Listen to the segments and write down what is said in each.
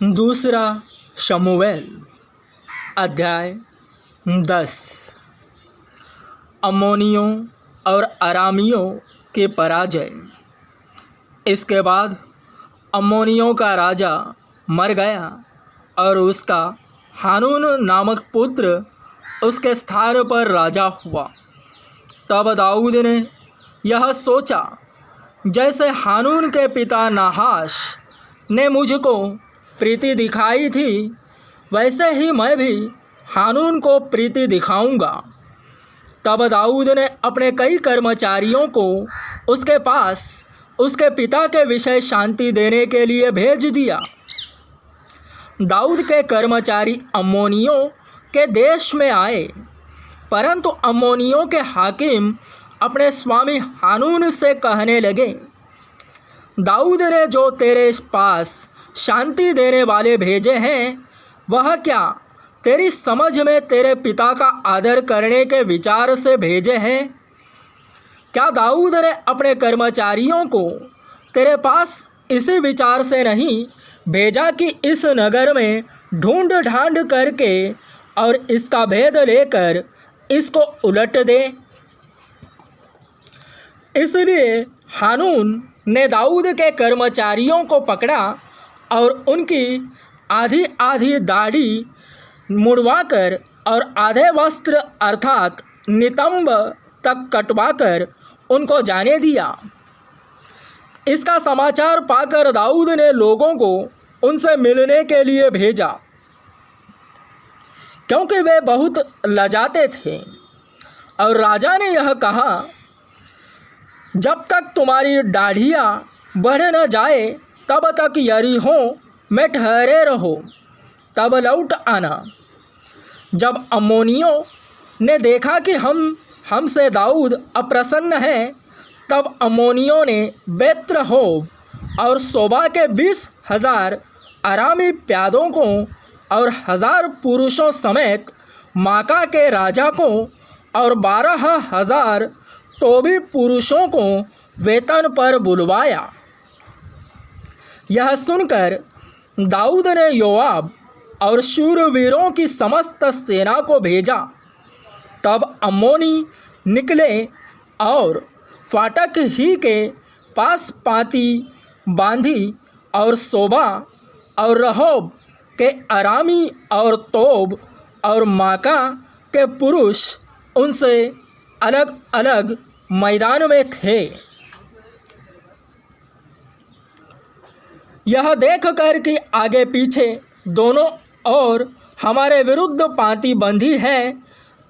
दूसरा शमूएल अध्याय 10। अम्मोनियों और अरामियों की पराजय। इसके बाद अम्मोनियों का राजा मर गया और उसका हानून नामक पुत्र उसके स्थान पर राजा हुआ। तब दाऊद ने यह सोचा, जैसे हानून के पिता नाहाश ने मुझको प्रीति दिखाई थी, वैसे ही मैं भी हानून को प्रीति दिखाऊंगा। तब दाऊद ने अपने कई कर्मचारियों को उसके पास उसके पिता के विषय शांति देने के लिए भेज दिया। दाऊद के कर्मचारी अम्मोनियों के देश में आए, परंतु अम्मोनियों के हाकिम अपने स्वामी हानून से कहने लगे, दाऊद ने जो तेरे पास शांति देने वाले भेजे हैं, वह क्या तेरी समझ में तेरे पिता का आदर करने के विचार से भेजे हैं? क्या दाऊद ने अपने कर्मचारियों को तेरे पास इसी विचार से नहीं भेजा कि इस नगर में ढूंढ ढांड करके और इसका भेद लेकर इसको उलट दे? इसलिए हानून ने दाऊद के कर्मचारियों को पकड़ा और उनकी आधी आधी दाढ़ी मुड़वाकर और आधे वस्त्र अर्थात नितंब तक कटवाकर उनको जाने दिया। इसका समाचार पाकर दाऊद ने लोगों को उनसे मिलने के लिए भेजा, क्योंकि वे बहुत लजाते थे। और राजा ने यह कहा, जब तक तुम्हारी दाढ़ियाँ बढ़ न जाए तब तक यरीहो में ठहरे रहो, तब लौट आना। जब अम्मोनियों ने देखा कि हमसे दाऊद अप्रसन्न है, तब अम्मोनियों ने बेत्रहोब और सोबा के 20,000 अरामी प्यादों को और 1,000 पुरुषों समेत माका के राजा को और 12,000 टोबी पुरुषों को वेतन पर बुलवाया। यह सुनकर दाऊद ने योआब और शूरवीरों की समस्त सेना को भेजा। तब अम्मोनी निकले और फाटक ही के पास पाती बांधी और सोबा और रहोब के अरामी और तोब और माका के पुरुष उनसे अलग अलग मैदान में थे। यह देख कर कि आगे पीछे दोनों ओर हमारे विरुद्ध पाँति बंधी है,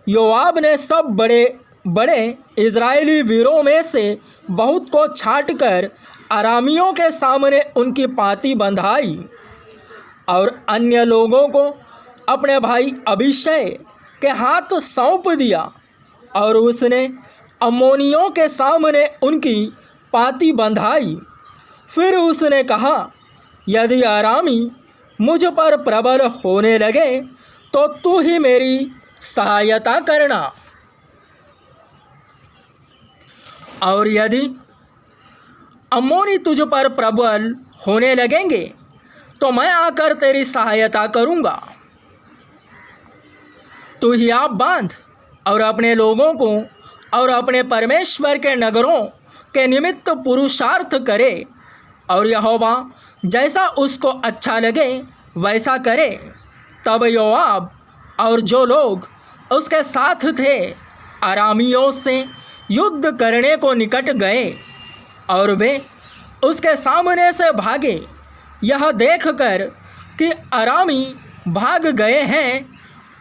योआब ने सब बड़े बड़े इजरायली वीरों में से बहुत को छांटकर अरामियों के सामने उनकी पाँति बंधाई और अन्य लोगों को अपने भाई अबीशै के हाथ सौंप दिया। और उसने अम्मोनियों के सामने उनकी पाँति बंधाई। फिर उसने कहा, यदि अरामी मुझ पर प्रबल होने लगे तो तू ही मेरी सहायता करना, और यदि अम्मोनी तुझ पर प्रबल होने लगेंगे तो मैं आकर तेरी सहायता करूँगा। तू ही आप बांध और अपने लोगों को और अपने परमेश्वर के नगरों के निमित्त पुरुषार्थ करे, और यहोवा जैसा उसको अच्छा लगे वैसा करे। तब योआब और जो लोग उसके साथ थे अरामियों से युद्ध करने को निकट गए, और वे उसके सामने से भागे। यह देखकर कि अरामी भाग गए हैं,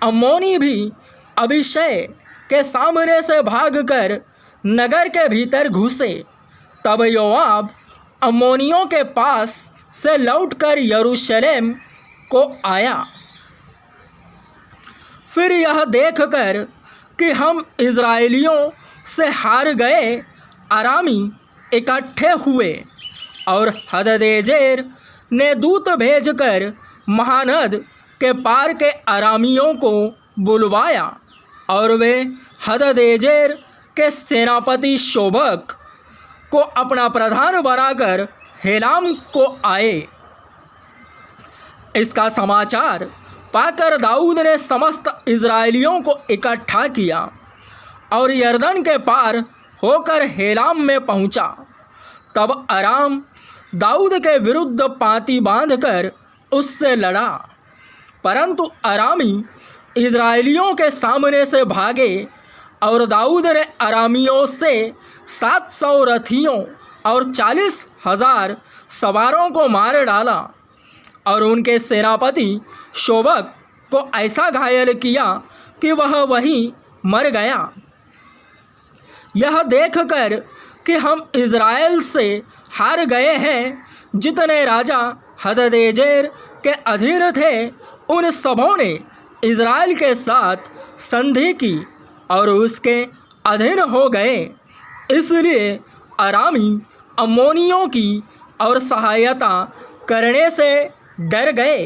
अम्मोनी भी अबीशै के सामने से भागकर नगर के भीतर घुसे। तब योआब अम्मोनियों के पास से लौटकर यरूशलेम को आया। फिर यह देखकर कि हम इजराइलियों से हार गए, अरामी इकट्ठे हुए और हददेजेर ने दूत भेजकर महानद के पार के अरामियों को बुलवाया, और वे हददेजेर के सेनापति शोबक को अपना प्रधान बनाकर हेलाम को आए। इसका समाचार पाकर दाऊद ने समस्त इज़राइलियों को इकट्ठा किया और यरदन के पार होकर हेलाम में पहुंचा। तब अराम दाऊद के विरुद्ध पाँति बांधकर उससे लड़ा, परंतु अरामी इज़राइलियों के सामने से भागे और दाऊद ने अरामियों से 700 रथियों और 40,000 सवारों को मार डाला और उनके सेनापति शोबक को ऐसा घायल किया कि वह वहीं मर गया। यह देखकर कि हम इज़राइल से हार गए हैं, जितने राजा हददेजेर के अधीन थे उन सबों ने इज़राइल के साथ संधि की और उसके अधीन हो गए। इसलिए अरामी अम्मोनियों की और सहायता करने से डर गए।